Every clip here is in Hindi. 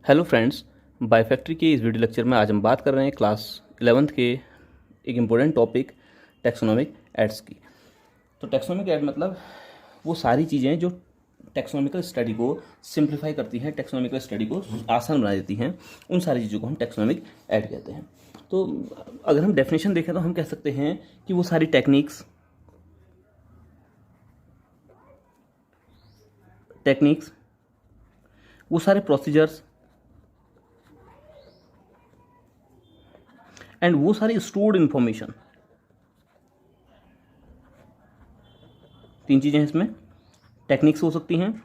हेलो फ्रेंड्स, बायोफैक्ट्री के इस वीडियो लेक्चर में आज हम बात कर रहे हैं क्लास 11th के एक इम्पोर्टेंट टॉपिक टैक्सोनॉमिक एड्स की। तो टैक्सोनॉमिक एड मतलब वो सारी चीज़ें जो टैक्सोनॉमिकल स्टडी को सिंप्लीफाई करती हैं, टैक्सोनॉमिकल स्टडी को आसान बना देती हैं, उन सारी चीज़ों को हम टैक्सोनॉमिक एड कहते हैं। तो अगर हम डेफिनेशन देखें तो हम कह सकते हैं कि वो सारी टेक्निक्स वो सारे प्रोसीजर्स एंड वो सारी स्टोर्ड इंफॉर्मेशन, तीन चीज़ें हैं इसमें। टेक्निक्स हो सकती हैं,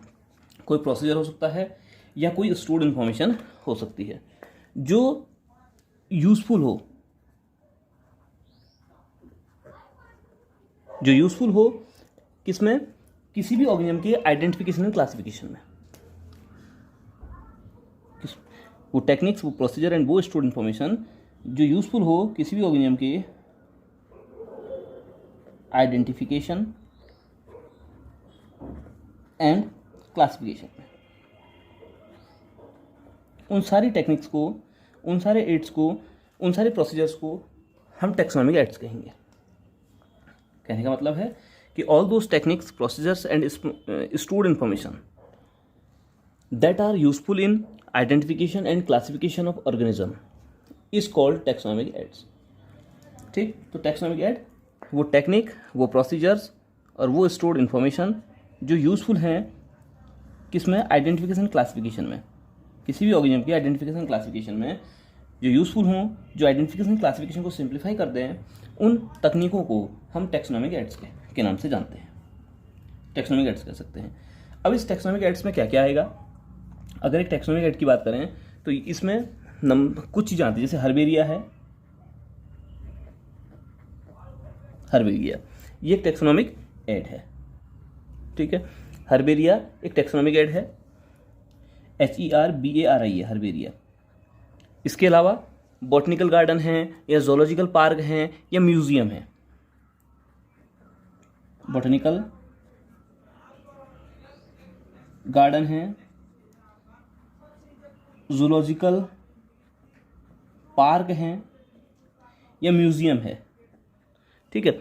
कोई प्रोसीजर हो सकता है, या कोई स्टोर्ड इंफॉर्मेशन हो सकती है जो यूजफुल हो किसमें, किसी भी ऑर्गेनिज्म के आइडेंटिफिकेशन एंड क्लासिफिकेशन में। वो टेक्निक्स, वो प्रोसीजर एंड वो स्टोर्ड इंफॉर्मेशन जो यूजफुल हो किसी भी ऑर्गेनिज्म के आइडेंटिफिकेशन एंड क्लासिफिकेशन में। उन सारी टेक्निक्स को, उन सारे एड्स को, उन सारे प्रोसीजर्स को हम टैक्सोनॉमिक एड्स कहेंगे। कहने का मतलब है कि all those techniques, procedures and stored information that are useful in identification and classification of organism is called taxonomic aids. ठीक, तो टैक्सोनॉमिक एड वो टेक्निक, वो प्रोसीजर्स और वो स्टोर्ड इंफॉर्मेशन जो यूजफुल हैं किसमें, आइडेंटिफिकेशन क्लासिफिकेशन में। किसी भी ऑर्गेनिज्म की आइडेंटिफिकेशन क्लासिफिकेशन में जो यूजफुल हों, जो आइडेंटिफिकेशन क्लासिफिकेशन को सिंप्लीफाई कर दें, उन तकनीकों को हम टैक्सोनॉमिक एड्स के नाम से जानते हैं, टैक्सोनॉमिक एड्स कह सकते हैं। अब इस टैक्सोनॉमिक एड्स में क्या क्या आएगा? अगर एक टैक्सोनॉमिक एड की बात करें तो इसमें कुछ चीज़ें आती है, जैसे हर्बेरिया है। हर्बेरिया ये एक टैक्सोनॉमिक एड है। ठीक है, हर्बेरिया एक टैक्सोनॉमिक एड है, HERBARI है हर्बेरिया। इसके अलावा बॉटनिकल गार्डन है, या जोलॉजिकल पार्क है, या म्यूजियम है। बॉटनिकल गार्डन है, जूलॉजिकल पार्क हैं, या म्यूज़ियम है। ठीक है,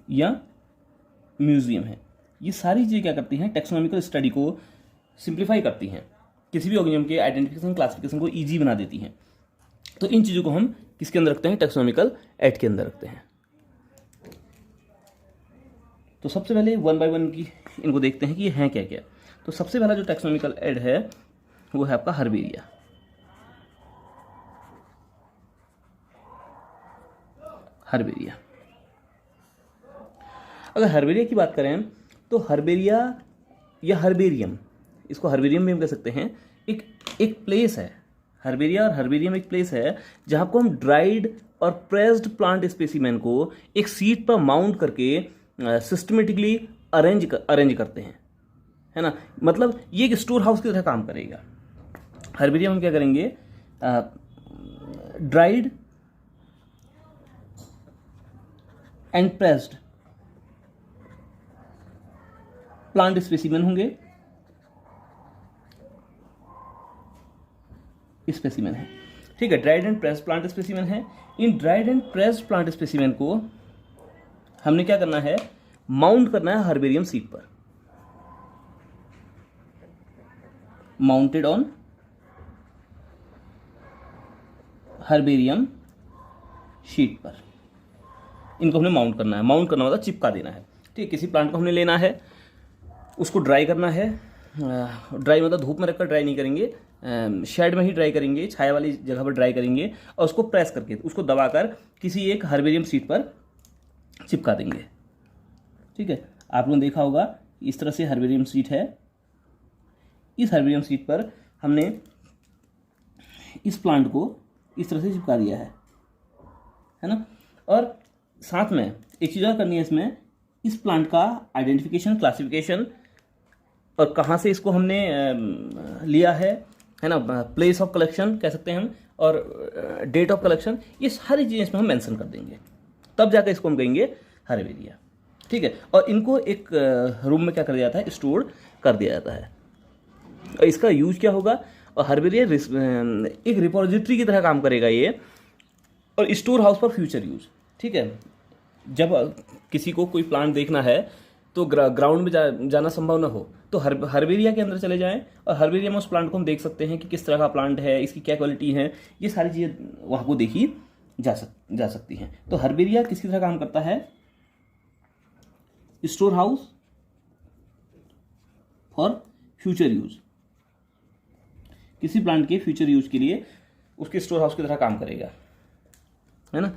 या म्यूज़ियम है। ये सारी चीज़ें क्या करती हैं, टैक्सोनॉमिकल स्टडी को सिंप्लीफाई करती हैं, किसी भी ऑर्गेनिज्म के आइडेंटिफिकेशन क्लासिफिकेशन को ईजी बना देती हैं। तो इन चीज़ों को हम किसके अंदर रखते हैं, टैक्सोनॉमिकल एड के अंदर रखते हैं। तो सबसे पहले वन बाय वन की इनको देखते हैं कि ये हैं क्या क्या। तो सबसे पहला जो टैक्सोनॉमिकल एड है वो है आपका हर्बेरिया। हर्बेरिया, अगर हर्बेरिया की बात करें तो हर्बेरिया या हर्बेरियम, इसको हर्बेरियम भी हम कह सकते हैं, एक प्लेस है। हर्बेरिया और हर्बेरियम एक प्लेस है जहां को हम ड्राइड और प्रेस्ड प्लांट स्पेसिमेन को एक सीट पर माउंट करके सिस्टमेटिकली अरेंज करते हैं, है ना। मतलब ये एक स्टोर हाउस की तरह काम करेगा। हर्बेरियम हम क्या करेंगे, dried and pressed plant specimen होंगे, स्पेसिमेन है। ठीक है, dried and pressed plant specimen है। इन dried and pressed plant specimen को हमने क्या करना है, माउंट करना है हर्बेरियम सीट पर, माउंटेड ऑन हर्बेरियम शीट पर। इनको हमने माउंट करना है। माउंट करना मतलब चिपका देना है। ठीक है, किसी प्लांट को हमने लेना है, उसको ड्राई करना है। ड्राई मतलब धूप में रखकर ड्राई नहीं करेंगे, शेड में ही ड्राई करेंगे, छाया वाली जगह पर ड्राई करेंगे, और उसको प्रेस करके, उसको दबाकर किसी एक हर्बेरियम शीट पर चिपका देंगे। ठीक है, आप लोगों ने देखा होगा इस तरह से हर्बेरियम शीट है। इस हर्बेरियम शीट पर हमने इस प्लांट को इस तरह से चिपका दिया है ना। और साथ में एक चीज़ और करनी है इसमें, इस प्लांट का आइडेंटिफिकेशन, क्लासिफिकेशन, और कहाँ से इसको हमने लिया है ना, प्लेस ऑफ कलेक्शन कह सकते हैं हम, और डेट ऑफ कलेक्शन, ये सारी चीज़ें इसमें हम मेंशन कर देंगे। तब जाकर इसको हम कहेंगे हर्बेरिया। ठीक है, और इनको एक रूम में क्या कर दिया जाता है, स्टोर कर दिया जाता है। और इसका यूज क्या होगा, और हर्बेरिया एक रिपोजिटरी की तरह काम करेगा ये, और store house for future use. ठीक है, जब किसी को कोई प्लांट देखना है तो ग्राउंड में जाना संभव ना हो तो हर्बेरिया के अंदर चले जाएं, और हर्बेरिया में उस प्लांट को हम देख सकते हैं कि किस तरह का प्लांट है, इसकी क्या क्वालिटी है, ये सारी चीज़ें वहाँ को देखी जा सकती हैं। तो हर्बेरिया किसकी तरह काम करता है, store house for future use, किसी प्लांट के फ्यूचर यूज के लिए उसके स्टोर हाउस की तरह काम करेगा, है ना।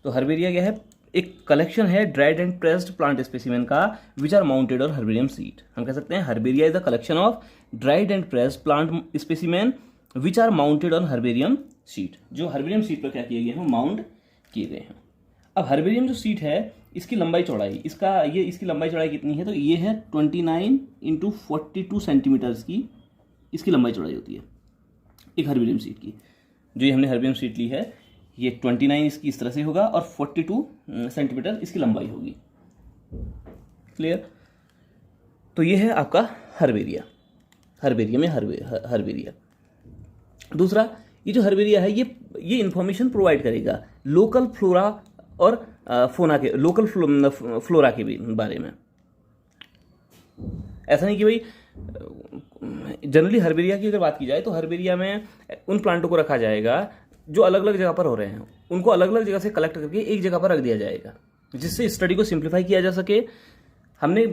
तो हर्बेरिया क्या है, एक कलेक्शन है dried and pressed plant specimen का विच आर माउंटेड और हर्बेरियम सीड। हम कह सकते हैं herbaria is the collection of dried and pressed plant specimen which are mounted on herbarium sheet, जो हर्बेरियम सीट पर क्या किए गए हैं, माउंट किए गए हैं। अब हर्बेरियम जो सीट है इसकी लंबाई चौड़ाई, इसकी लंबाई चौड़ाई कितनी है, तो ये है 29 × 42 सेंटीमीटर्स की इसकी लंबाई चौड़ाई होती है एक हर्बेरियम सीट की। जो ये हमने हर्बेरियम सीट ली है ये 29 इसकी इस तरह से होगा और 42 सेंटीमीटर इसकी लंबाई होगी। क्लियर। तो ये है आपका हर्बेरिया, हर्बेरिया में हर्बेरिया। दूसरा, ये जो हर्बेरिया है ये इंफॉर्मेशन प्रोवाइड करेगा लोकल फ्लोरा और फोना के, लोकल फ्लोरा के भी बारे में। ऐसा नहीं कि भाई जनरली हर्बेरिया की अगर बात की जाए तो हर्बेरिया में उन प्लांटों को रखा जाएगा जो अलग अलग जगह पर हो रहे हैं, उनको अलग अलग जगह से कलेक्ट करके एक जगह पर रख दिया जाएगा जिससे स्टडी को सिंप्लीफाई किया जा सके। हमने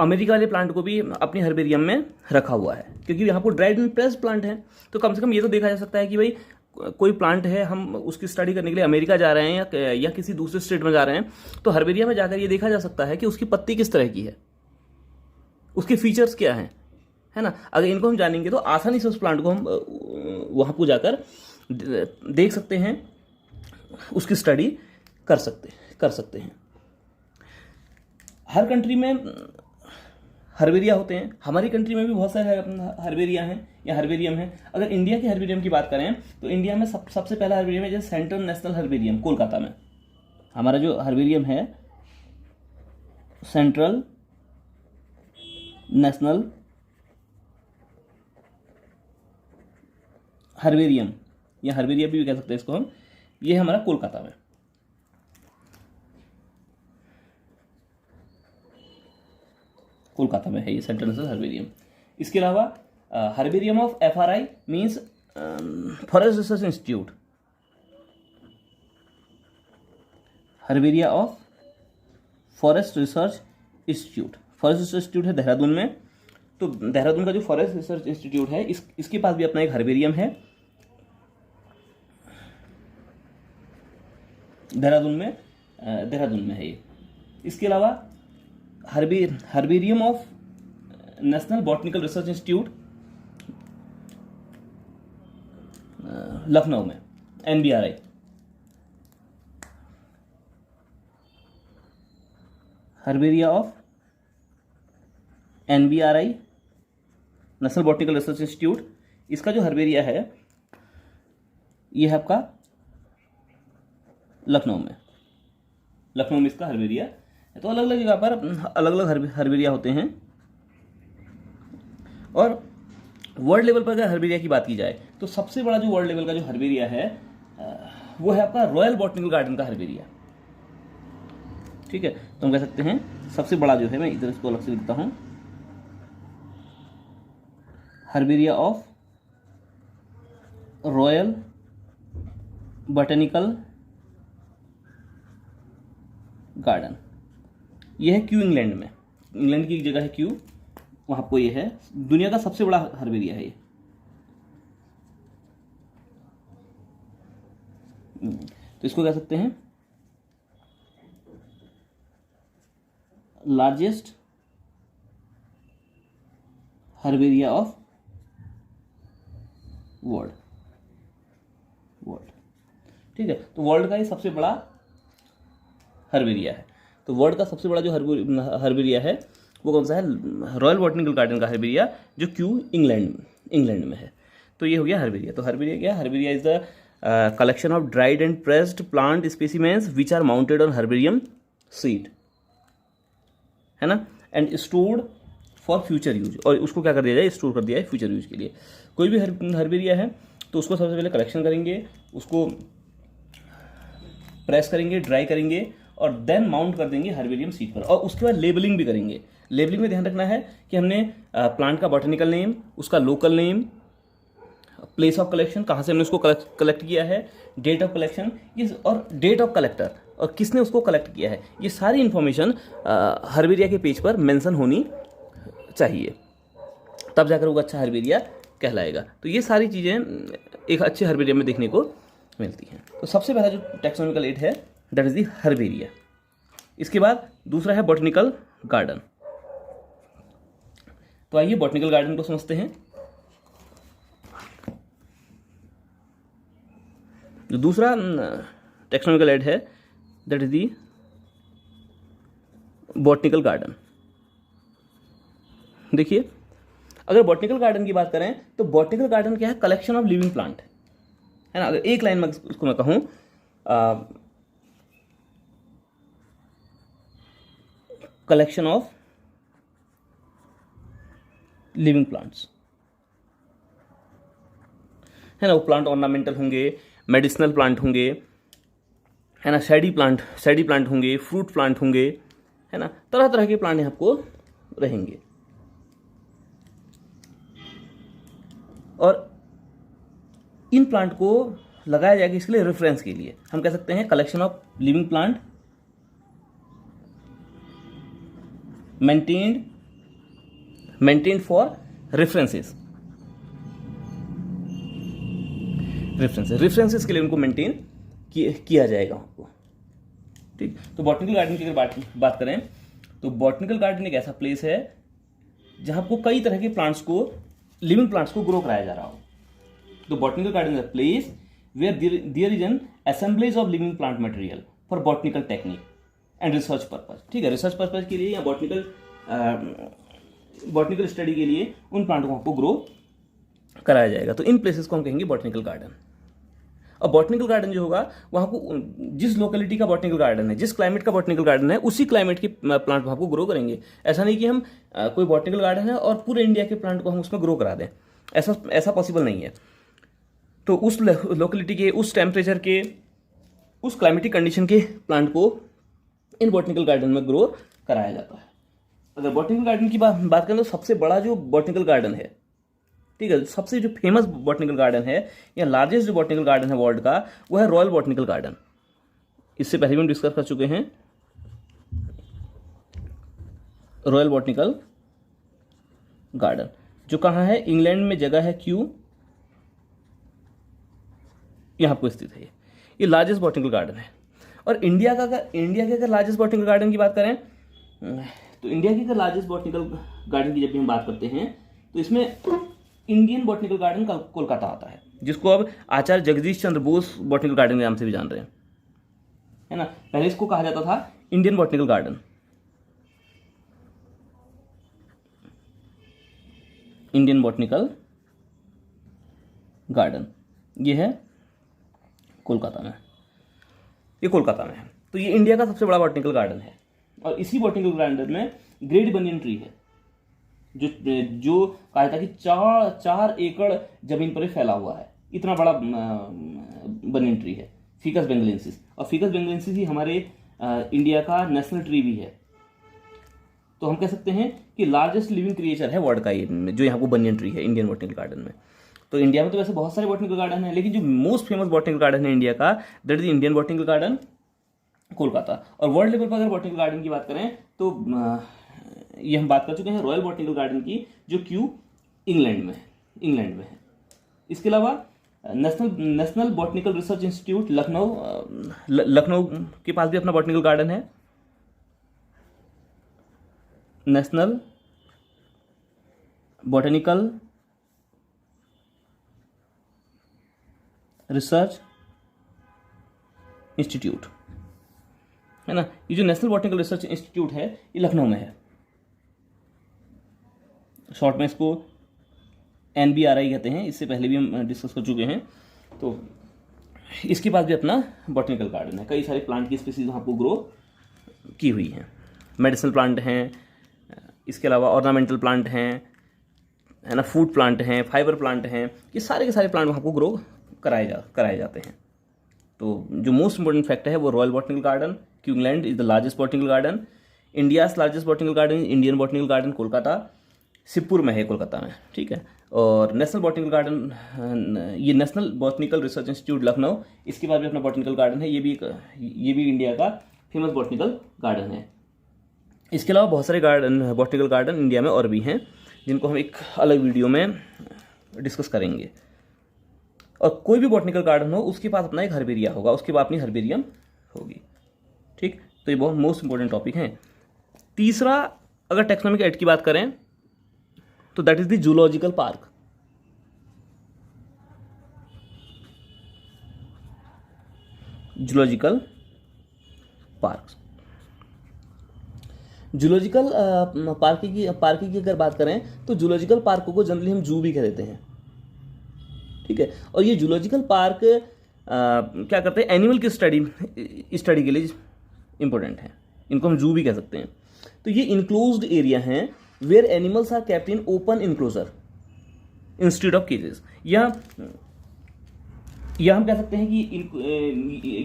अमेरिका वाले प्लांट को भी अपनी हर्बेरियम में रखा हुआ है क्योंकि यहाँ पर ड्राइड एंड प्रेस्ड प्लांट है, तो कम से कम ये तो देखा जा सकता है कि भाई कोई प्लांट है, हम उसकी स्टडी करने के लिए अमेरिका जा रहे हैं या किसी दूसरे स्टेट में जा रहे हैं, तो हर्बेरिया में जाकर ये देखा जा सकता है कि उसकी पत्ती किस तरह की है, उसके फीचर्स क्या हैं, है ना। अगर इनको हम जानेंगे तो आसानी से उस प्लांट को हम वहाँ पर जाकर देख सकते हैं, उसकी स्टडी कर सकते हैं। हर कंट्री में हर्बेरिया होते हैं, हमारी कंट्री में भी बहुत सारे हर्बेरिया हैं या हर्बेरियम है। अगर इंडिया के हर्बेरियम की बात करें तो इंडिया में सबसे पहला हर्बेरियम है जैसे सेंट्रल नेशनल हर्बेरियम कोलकाता में। हमारा जो हर्बेरियम है सेंट्रल नेशनल हर्बेरियम या हर्बेरिया भी कह सकते हैं इसको हम, ये है हमारा कोलकाता में। कोलकाता में है ये सेंट्रल नेशनल हर्बेरियम। इसके अलावा herbarium of FRI means forest research institute, herbaria of forest research institute, forest research institute है देहरादून में। तो देहरादून का जो फॉरेस्ट रिसर्च इंस्टीट्यूट है इसके पास भी अपना एक हर्बेरियम है देहरादून में है ये। इसके अलावा herbarium of national botanical research institute Lucknow में, NBRI। Herbaria of NBRI national botanical research institute, इसका जो हर्बेरिया है ये है आपका लखनऊ में इसका हर्बेरिया है। तो अलग अलग जगह पर अलग अलग हर्बेरिया होते हैं। और वर्ल्ड लेवल पर अगर हर्बेरिया की बात की जाए तो सबसे बड़ा जो वर्ल्ड लेवल का जो हर्बेरिया है वो है आपका रॉयल बॉटनिकल गार्डन का हर्बेरिया। ठीक है, तो हम कह सकते हैं सबसे बड़ा जो है, मैं इधर इसको अलग से लिखता हूं, herbaria of royal botanical garden, यह है क्यू इंग्लैंड में, इंग्लैंड की एक जगह है क्यू, वहां पर ये है दुनिया का सबसे बड़ा हर्बेरिया है ये। तो इसको कह सकते हैं लार्जेस्ट हर्बेरिया ऑफ वर्ल्ड। ठीक है, तो वर्ल्ड का ये सबसे बड़ा हर्बेरिया है। तो वर्ल्ड का सबसे बड़ा जो हर्बेरिया है वो कौन सा है, रॉयल बॉटनिकल गार्डन का हर्बेरिया जो क्यू इंग्लैंड में है। तो ये हो गया हर्बेरिया। तो हर्बेरिया क्या है, herbaria is the collection of dried and pressed plant specimens which are mounted on herbarium sheet, है ना, and stored for future use, और उसको क्या कर दिया जाए, स्टोर कर दिया है फ्यूचर यूज के लिए। कोई भी हर्बेरिया है तो उसको सबसे पहले कलेक्शन करेंगे, उसको प्रेस करेंगे, ड्राई करेंगे और देन माउंट कर देंगे हर्बेरियम सीड पर, और उसके बाद लेबलिंग भी करेंगे। लेबलिंग में ध्यान रखना है कि हमने प्लांट का बॉटनिकल नेम, उसका local name, place of collection, कहाँ से हमने उसको कलेक्ट किया है, डेट ऑफ कलेक्शन और डेट ऑफ कलेक्टर और किसने उसको कलेक्ट किया है, ये सारी इन्फॉर्मेशन हर्बेरिया के पेज पर मेंशन होनी चाहिए, तब जाकर वो अच्छा हर्बेरिया कहलाएगा। तो ये सारी चीज़ें एक अच्छे हर्बेरिया में देखने को मिलती हैं। तो सबसे पहला जो टैक्सोनॉमिकल एड है दैट इज दी हर्बेरिया। इसके बाद दूसरा है बॉटनिकल गार्डन। तो आइए बॉटनिकल गार्डन को समझते हैं। जो दूसरा टैक्सोनॉमिकल एड है that is the botanical garden. देखिए, अगर बॉटनिकल गार्डन की बात करें तो बॉटनिकल गार्डन क्या है, कलेक्शन ऑफ लिविंग प्लांट है ना। अगर एक लाइन में उसको मैं कहूँ, कलेक्शन ऑफ लिविंग प्लांट्स है ना। वो प्लांट ऑर्नामेंटल होंगे, मेडिसिनल प्लांट होंगे है ना, शैडी प्लांट होंगे, फ्रूट प्लांट होंगे है ना, तरह तरह के प्लांट यहाँ आपको रहेंगे। और इन प्लांट को लगाया जाएगा इसके लिए, रेफरेंस के लिए। हम कह सकते हैं collection of living plant maintained for references के लिए उनको मेंटेन किया जाएगा आपको। ठीक, तो बॉटनिकल गार्डन की अगर बात करें तो बॉटनिकल गार्डन एक ऐसा प्लेस है जहां आपको कई तरह के प्लांट्स को, लिविंग प्लांट्स को ग्रो कराया जा रहा हो। तो botanical garden is a place where there is an assemblage of living plant material for botanical technique and research purpose. ठीक है, रिसर्च पर्पज के लिए या बॉटनिकल स्टडी के लिए उन प्लांट को आपको ग्रो कराया जाएगा। तो इन प्लेसेस को हम कहेंगे बॉटनिकल गार्डन। और बॉटनिकल गार्डन जो होगा वहाँ को, जिस लोकेलिटी का बॉटनिकल गार्डन है, जिस क्लाइमेट का बॉटनिकल गार्डन है, उसी क्लाइमेट के प्लांट को आपको ग्रो करेंगे। ऐसा नहीं कि हम कोई बॉटनिकल गार्डन है और पूरे इंडिया के प्लांट को हम उसमें ग्रो करा दें, ऐसा पॉसिबल नहीं है। तो उस लोकेलिटी के, उस टेम्परेचर के, उस क्लाइमेटिक कंडीशन के प्लांट को इन बॉटनिकल गार्डन में ग्रो कराया जाता है। अगर बॉटनिकल गार्डन की बात करें तो सबसे बड़ा जो बॉटनिकल गार्डन है, ठीक है, सबसे जो फेमस बॉटनिकल गार्डन है या लार्जेस्ट जो बॉटनिकल गार्डन है वर्ल्ड का, वो है रॉयल बॉटनिकल गार्डन। इससे पहले भी हम डिस्कस कर चुके हैं। रॉयल बॉटनिकल गार्डन जो कहाँ है, इंग्लैंड में जगह है क्यू, यहाँ पर स्थित है। ये लार्जेस्ट बॉटनिकल गार्डन है। और इंडिया के अगर लार्जेस्ट बॉटनिकल गार्डन की बात करें तो इंडिया की अगर लार्जेस्ट बॉटनिकल गार्डन की जब भी हम बात करते हैं तो इसमें इंडियन बॉटनिकल गार्डन कोलकाता आता है, जिसको अब आचार्य जगदीश चंद्र बोस बॉटनिकल गार्डन के नाम से भी जान रहे हैं, है ना। पहले इसको कहा जाता था Indian botanical garden. Indian botanical garden ये है कोलकाता में, ये कोलकाता में है। तो ये इंडिया का सबसे बड़ा बॉटनिकल गार्डन है। और इसी बॉटनिकल गार्डन में ग्रेट बनियन ट्री है, जो कहा जाता है कि 4 एकड़ जमीन पर फैला हुआ है। इतना बड़ा बनियन ट्री है, फिकस बेंगलेंसिस। और फिकस बेंगलेंसिस ही हमारे इंडिया का नेशनल ट्री भी है। तो हम कह सकते हैं कि लार्जेस्ट लिविंग क्रिएचर है वर्ल्ड का ये, जो यहाँ को बनियन ट्री है इंडियन बॉटनिकल गार्डन में। तो इंडिया में तो वैसे बहुत सारे बॉटनिकल गार्डन है, लेकिन जो मोस्ट फेमस बॉटनिकल गार्डन है इंडिया का, that is Indian botanical garden Kolkata. और वर्ल्ड लेवल पर अगर बॉटनिकल गार्डन की बात करें तो ये हम बात कर चुके हैं रॉयल बॉटनिकल गार्डन की, जो क्यू इंग्लैंड में है। इसके अलावा national botanical research institute Lucknow के पास भी अपना बॉटनिकल गार्डन है। नेशनल बॉटनिकल रिसर्च इंस्टीट्यूट है ना। ये जो नेशनल बॉटनिकल रिसर्च इंस्टीट्यूट है ये लखनऊ में है। शॉर्ट में इसको NBRI कहते हैं, इससे पहले भी हम डिस्कस कर चुके हैं। तो इसके पास भी अपना बॉटनिकल गार्डन है। कई सारे प्लांट की स्पीसीज वहाँ पर ग्रो की हुई हैं, मेडिसिनल प्लांट हैं, इसके अलावा ऑर्नामेंटल प्लांट हैं, है ना, फूड प्लांट हैं, फाइबर प्लांट हैं, ये सारे के सारे प्लांट वहाँ को ग्रो कराए जाते हैं। तो जो मोस्ट इंपॉर्टेंट फैक्ट है वो royal botanical garden, Kew England is the largest botanical garden, India's largest botanical garden, Indian botanical garden Kolkata, Shibpur में है कोलकाता में, ठीक है। और नेशनल बॉटनिकल गार्डन, ये national botanical research institute Lucknow, इसके बाद भी अपना बॉटनिकल गार्डन है, ये भी इंडिया का फेमस बॉटनिकल गार्डन है। इसके अलावा बहुत सारे बॉटनिकल गार्डन इंडिया में और भी हैं, जिनको हम एक अलग वीडियो में डिस्कस करेंगे। और कोई भी बॉटनिकल गार्डन हो उसके पास अपना एक हर्बेरिया होगा, उसके बाद अपनी हर्बेरियम होगी, ठीक। तो ये बहुत मोस्ट इंपॉर्टेंट टॉपिक है। तीसरा, अगर टैक्सोनॉमिक ऐड की बात करें तो that is the zoological park. Zoological park, zoological park की अगर बात करें तो जूलॉजिकल पार्क को जनरली हम जू भी कह देते हैं, ठीक है। और ये जूलॉजिकल पार्क क्या करते हैं, एनिमल की स्टडी के लिए इंपॉर्टेंट है, इनको हम जू भी कह सकते हैं। तो ये इनक्लोज्ड एरिया हैं where animals are kept in open enclosure instead of cages. या हम कह सकते हैं कि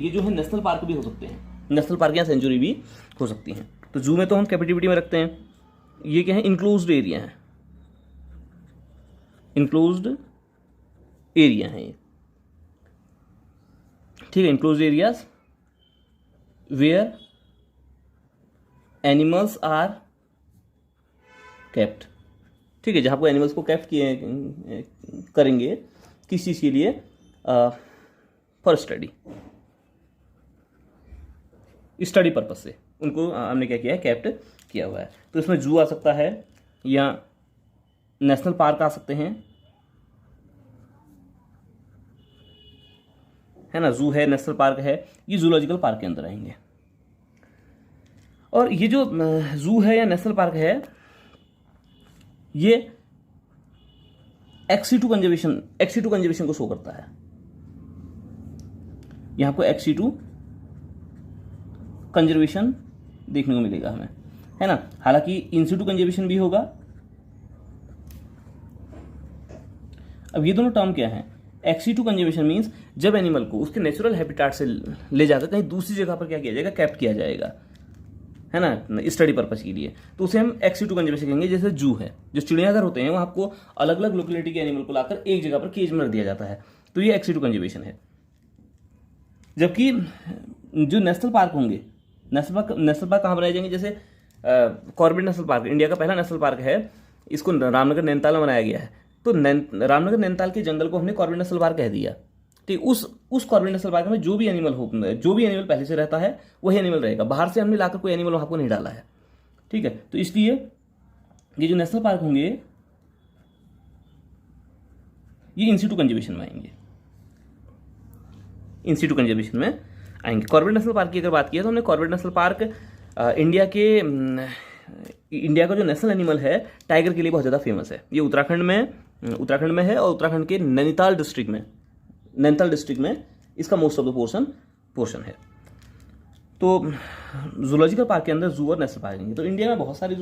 ये जो है नेशनल पार्क भी हो सकते हैं, नेशनल पार्क या सेंचुरी भी हो सकती हैं। तो जू में तो हम कैपिटिविटी में रखते हैं, ये क्या है, इनक्लोज्ड एरिया है, इनक्लोज्ड एरिया है ये, ठीक है। Enclosed areas where animals are kept, ठीक है, जहां आपको एनिमल्स को केप्ट करेंगे किस चीज के लिए, फॉर स्टडी पर्पज से उनको हमने क्या किया है, कैप्ट किया हुआ है। तो इसमें जू आ सकता है या नेशनल पार्क आ सकते हैं, है ना, जू है, नेशनल पार्क है, ये जूलॉजिकल पार्क के अंदर आएंगे। और ये जो जू है या नेशनल पार्क है, ये XC2 कंजर्वेशन को शो करता है। यहां आपको XC2 कंजर्वेशन देखने को मिलेगा हमें, है ना। हालांकि इंसिटू कंजर्वेशन भी होगा। अब ये दोनों टर्म क्या है, XC2 कंजर्वेशन मींस जब एनिमल को उसके नेचुरल हैबिटेट से ले जाकर कहीं दूसरी जगह पर क्या किया जाएगा, कैप्ट किया जाएगा, है ना, स्टडी पर्पज के लिए, तो उसे हम XC2 कंजर्वेशन कहेंगे। जैसे जू है, जो चिड़ियाघर होते हैं, वहाँ आपको अलग अलग लोकेलिटी के एनिमल को लाकर एक जगह पर केज में रख दिया जाता है, तो ये XC2 कंजर्वेशन है। जबकि जो नेशनल पार्क होंगे, नेशनल पार्क कहाँ बनाए जाएंगे, जैसे कॉर्बेट नेशनल पार्क इंडिया का पहला नेशनल पार्क है, इसको रामनगर नैनीताल में बनाया गया है। तो रामनगर नैनीताल के जंगल को हमने कॉर्बेट नेशनल पार्क कह दिया, ठीक। उस कॉर्बेट नेशनल पार्क में जो भी एनिमल पहले से रहता है वही एनिमल रहेगा, बाहर से हमने लाकर कोई एनिमल वहां को नहीं डाला है, ठीक है। तो इसलिए ये जो नेशनल पार्क होंगे ये इंसिटू कंजर्वेशन में आएंगे, इंसिटू कंजर्वेशन में आएंगे। कॉर्बेट नेशनल पार्क की अगर बात की तो हमने कॉर्बेट नेशनल पार्क इंडिया का जो नेशनल एनिमल है टाइगर के लिए बहुत ज़्यादा फेमस है। ये उत्तराखंड में है और उत्तराखंड के नैनीताल डिस्ट्रिक्ट में इसका मोस्ट ऑफ द पोर्शन है। तो जूलॉजिकल पार्क के अंदर जू और नेशनल पार्क हैं। तो इंडिया में बहुत सारे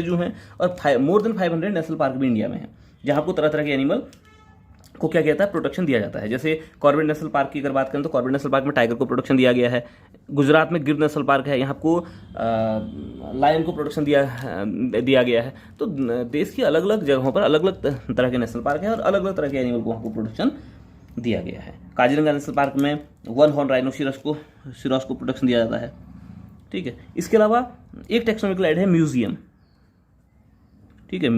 जू हैं और मोर देन 500 नेशनल पार्क भी इंडिया में है, जहाँ आपको तरह तरह के एनिमल को क्या कहता है, प्रोटेक्शन दिया जाता है। जैसे कॉर्बेट नेशनल पार्क की अगर बात करें तो कॉर्बेट नेशनल पार्क में टाइगर को प्रोटेक्शन दिया गया है। गुजरात में गिर नेशनल पार्क है, यहाँ आपको लायन को प्रोटेक्शन दिया गया है। तो देश की अलग अलग जगहों पर अलग अलग तरह के नेशनल पार्क हैं और अलग अलग तरह के एनिमल को वहाँ को प्रोटेक्शन दिया गया है। काजीरंगा नेशनल पार्क में वन हॉर्न राइनोसिरस को प्रोटेक्शन दिया जाता है, ठीक है। इसके अलावा एक टैक्सोनॉमिकल ऐड है म्यूजियम, ठीक है।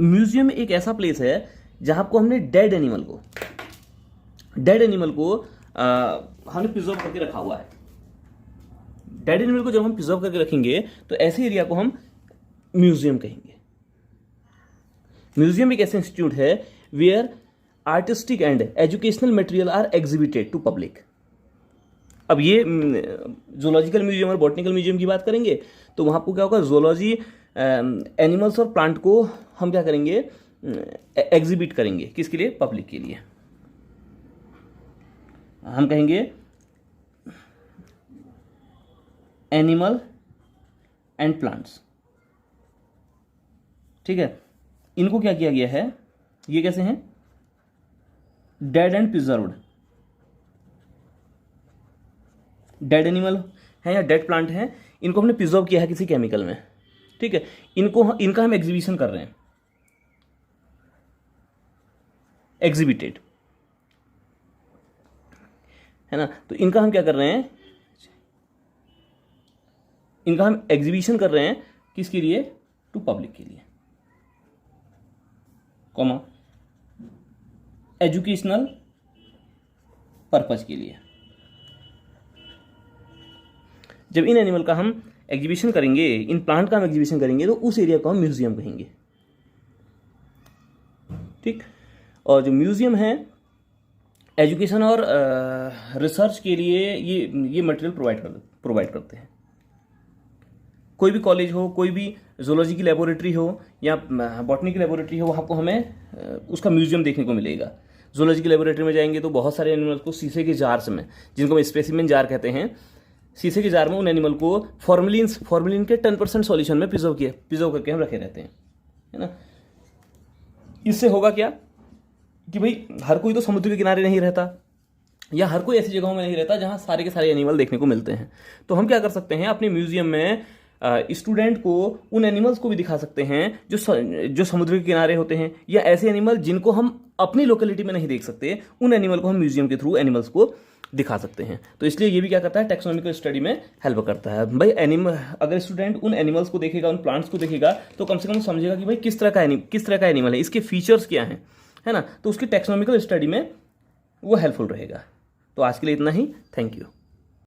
म्यूजियम एक ऐसा प्लेस है जहां आपको हमने डेड एनिमल को हमने प्रिजर्व करके रखा हुआ है। डेड एनिमल को जब हम प्रिजर्व करके रखेंगे तो ऐसे एरिया को हम म्यूजियम कहेंगे। म्यूजियम एक ऐसा इंस्टीट्यूट है where artistic and educational material are exhibited to public. अब ये जूलॉजिकल म्यूजियम और बॉटनिकल म्यूजियम की बात करेंगे तो वहां आपको क्या होगा, जूलॉजी एनिमल्स और प्लांट को हम क्या करेंगे, एग्जिबिट करेंगे। किसके लिए, पब्लिक के लिए। हम कहेंगे एनिमल एंड प्लांट्स। ठीक है, इनको क्या किया गया है, ये कैसे हैं, dead and preserved. Dead animal है या डेड प्लांट है, इनको हमने प्रिजर्व किया है किसी केमिकल में। ठीक है, इनका हम एग्जीबिशन कर रहे हैं, एग्जिबिटेड, है ना। तो इनका हम क्या कर रहे हैं, इनका हम एग्जीबिशन कर रहे हैं किसके लिए, टू पब्लिक के लिए, कॉमा एजुकेशनल पर्पज के लिए। जब इन एनिमल का हम एग्जीबिशन करेंगे, इन प्लांट का हम एग्जीबिशन करेंगे, तो उस एरिया को हम म्यूजियम कहेंगे। ठीक, और जो म्यूजियम है एजुकेशन और रिसर्च के लिए ये मटेरियल प्रोवाइड करते हैं। कोई भी कॉलेज हो, कोई भी जूलॉजी की लेबोरेटरी हो या बॉटनी की लेबोरेटरी हो, वहाँ को हमें उसका म्यूजियम देखने को मिलेगा। जूलॉजी की लेबोरेटरी में जाएंगे तो बहुत सारे एनिमल्स को शीशे के जार्स में, जिनको हम स्पेसिमेन जार कहते हैं, शीशे के जार में उन एनिमल को फॉर्मेलिन के 10% सॉल्यूशन में प्रिजर्व करके हम रखे रहते हैं, है ना। इससे होगा क्या कि भाई हर कोई तो समुद्र के किनारे नहीं रहता, या हर कोई ऐसी जगहों में नहीं रहता जहां सारे के सारे एनिमल देखने को मिलते हैं। तो हम क्या कर सकते हैं, अपने म्यूजियम में स्टूडेंट को उन एनिमल्स को भी दिखा सकते हैं जो समुद्र के किनारे होते हैं, या ऐसे एनिमल जिनको हम अपनी लोकेलिटी में नहीं देख सकते, उन एनिमल को हम म्यूजियम के थ्रू एनिमल्स को दिखा सकते हैं। तो इसलिए ये भी क्या करता है, टेक्सोनॉमिकल स्टडी में हेल्प करता है। भाई अगर स्टूडेंट उन एनिमल्स को देखेगा, उन प्लांट्स को देखेगा, तो कम से कम समझेगा कि भाई किस तरह का एनिमल है, इसके फीचर्स क्या हैं, है ना। तो उसकी टेक्सोनॉमिकल स्टडी में वो हेल्पफुल रहेगा। तो आज के लिए इतना ही, थैंक यू।